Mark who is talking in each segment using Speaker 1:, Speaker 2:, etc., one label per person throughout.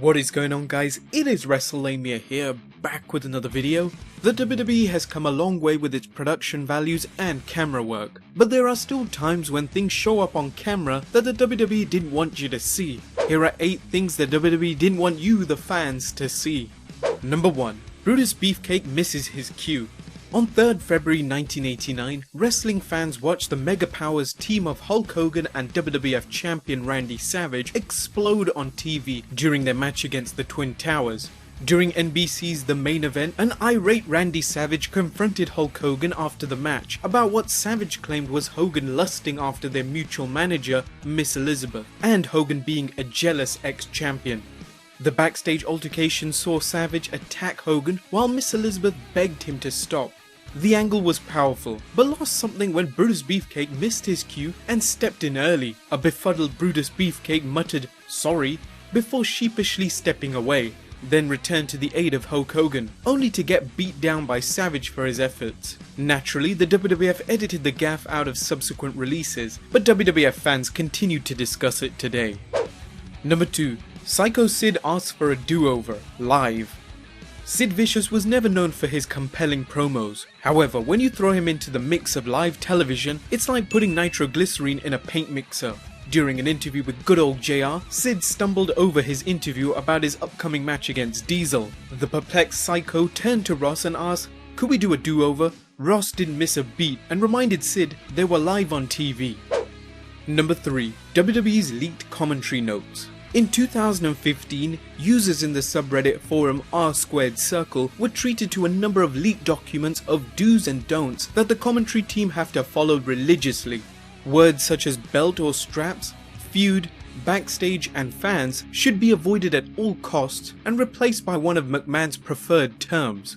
Speaker 1: What is going on, guys? It is Wrestlemania here, back with another video. The WWE has come a long way with its production values and camera work, but there are still times when things show up on camera that the WWE didn't want you to see. Here are 8 things the WWE didn't want you, the fans, to see. Number 1. Brutus Beefcake misses his cue. On 3rd February 1989, wrestling fans watched the Mega Powers team of Hulk Hogan and WWF champion Randy Savage explode on TV during their match against the Twin Towers. During NBC's The Main Event, an irate Randy Savage confronted Hulk Hogan after the match about what Savage claimed was Hogan lusting after their mutual manager, Miss Elizabeth, and Hogan being a jealous ex-champion. The backstage altercation saw Savage attack Hogan while Miss Elizabeth begged him to stop. The angle was powerful, but lost something when Brutus Beefcake missed his cue and stepped in early. A befuddled Brutus Beefcake muttered, "Sorry," before sheepishly stepping away, then returned to the aid of Hulk Hogan, only to get beat down by Savage for his efforts. Naturally, the WWF edited the gaffe out of subsequent releases, but WWF fans continued to discuss it today. Number 2. Psycho Sid asks for a do-over, live. Sid Vicious was never known for his compelling promos. However, when you throw him into the mix of live television, it's like putting nitroglycerine in a paint mixer. During an interview with good old JR, Sid stumbled over his interview about his upcoming match against Diesel. The perplexed Psycho turned to Ross and asked, "Could we do a do-over?" Ross didn't miss a beat and reminded Sid they were live on TV. Number 3. WWE's leaked commentary notes. In 2015, users in the subreddit forum r²circle were treated to a number of leaked documents of do's and don'ts that the commentary team have to follow religiously. Words such as belt or straps, feud, backstage and fans should be avoided at all costs and replaced by one of McMahon's preferred terms.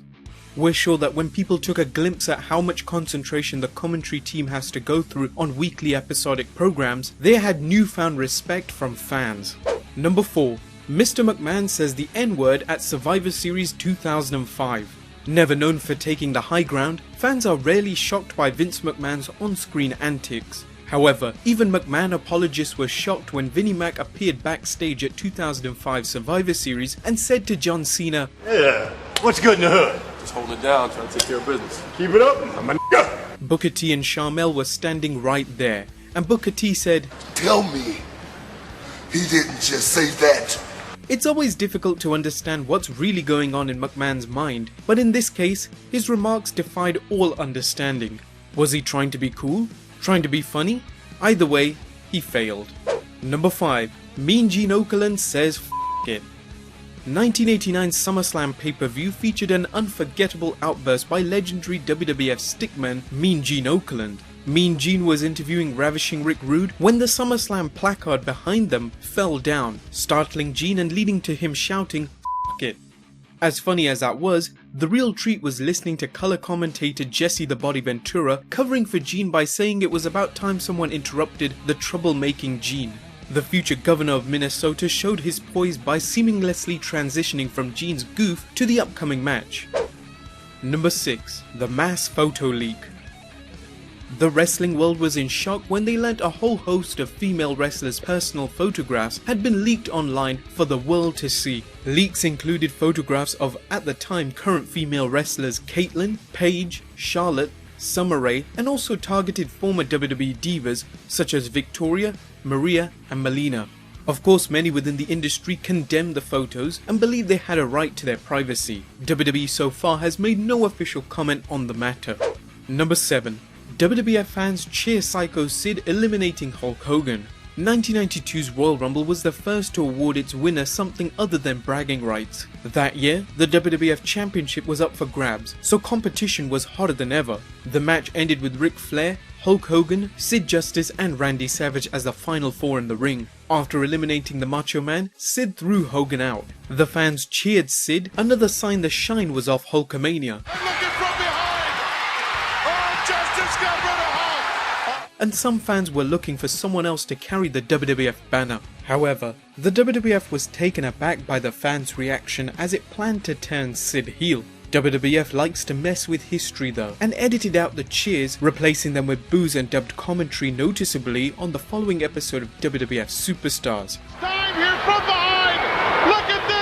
Speaker 1: We're sure that when people took a glimpse at how much concentration the commentary team has to go through on weekly episodic programs, they had newfound respect from fans. Number 4. Mr. McMahon says the N-word at Survivor Series 2005. Never known for taking the high ground, fans are rarely shocked by Vince McMahon's on-screen antics. However, even McMahon apologists were shocked when Vinnie Mac appeared backstage at 2005 Survivor Series and said to John Cena,
Speaker 2: "Yeah, what's good in the hood?
Speaker 3: Just hold it down, trying to take care of business.
Speaker 2: Keep it up, I'm a nigga."
Speaker 1: Booker T and Sharmell were standing right there, and Booker T said,
Speaker 4: "Tell me, he didn't just say that."
Speaker 1: It's always difficult to understand what's really going on in McMahon's mind, but in this case, his remarks defied all understanding. Was he trying to be cool? Trying to be funny? Either way, he failed. Number 5. Mean Gene Okerlund says F it. 1989 SummerSlam pay-per-view featured an unforgettable outburst by legendary WWF stickman Mean Gene Okerlund. Mean Gene was interviewing Ravishing Rick Rude when the SummerSlam placard behind them fell down, startling Gene and leading to him shouting "F it." As funny as that was, the real treat was listening to color commentator Jesse the Body Ventura covering for Gene by saying it was about time someone interrupted the troublemaking Gene. The future governor of Minnesota showed his poise by seamlessly transitioning from Gene's goof to the upcoming match. Number 6. The mass photo leak. The wrestling world was in shock when they learnt a whole host of female wrestlers' personal photographs had been leaked online for the world to see. Leaks included photographs of, at the time, current female wrestlers Caitlyn, Paige, Charlotte, Summer Rae, and also targeted former WWE divas such as Victoria, Maria, and Melina. Of course, many within the industry condemned the photos and believed they had a right to their privacy. WWE so far has made no official comment on the matter. Number 7. WWF fans cheer Psycho Sid eliminating Hulk Hogan. 1992's Royal Rumble was the first to award its winner something other than bragging rights. That year, the WWF Championship was up for grabs, so competition was hotter than ever. The match ended with Ric Flair, Hulk Hogan, Sid Justice and Randy Savage as the final 4 in the ring. After eliminating the Macho Man, Sid threw Hogan out. The fans cheered Sid, another sign the shine was off Hulkamania. And some fans were looking for someone else to carry the WWF banner. However, the WWF was taken aback by the fans' reaction as it planned to turn Sid heel. WWF likes to mess with history though, and edited out the cheers, replacing them with boos and dubbed commentary noticeably on the following episode of WWF Superstars.
Speaker 5: Time here from behind! Look at this!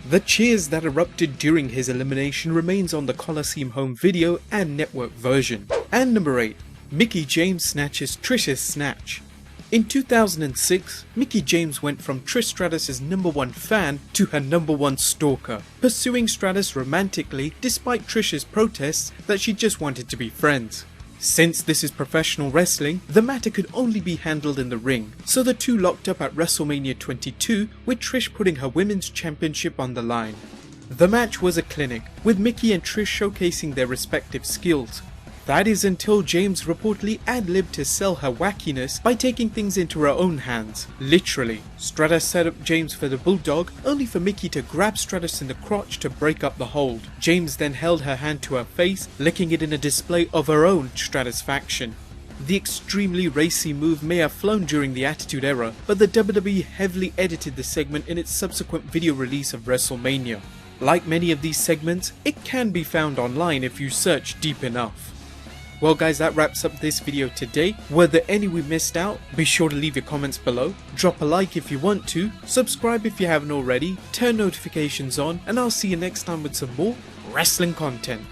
Speaker 1: The cheers that erupted during his elimination remains on the Coliseum home video and network version. And number 8. Mickie James snatches Trish's snatch. In 2006, Mickie James went from Trish Stratus' #1 fan to her #1 stalker, pursuing Stratus romantically despite Trish's protests that she just wanted to be friends. Since this is professional wrestling, the matter could only be handled in the ring, so the two locked up at WrestleMania 22 with Trish putting her women's championship on the line. The match was a clinic, with Mickie and Trish showcasing their respective skills. That is until James reportedly ad-libbed to sell her wackiness by taking things into her own hands. Literally. Stratus set up James for the bulldog, only for Mickie to grab Stratus in the crotch to break up the hold. James then held her hand to her face, licking it in a display of her own stratisfaction. The extremely racy move may have flown during the Attitude Era, but the WWE heavily edited the segment in its subsequent video release of WrestleMania. Like many of these segments, it can be found online if you search deep enough. Well guys, that wraps up this video today. Were there any we missed out? Be sure to leave your comments below, drop a like if you want to, subscribe if you haven't already, turn notifications on, and I'll see you next time with some more wrestling content.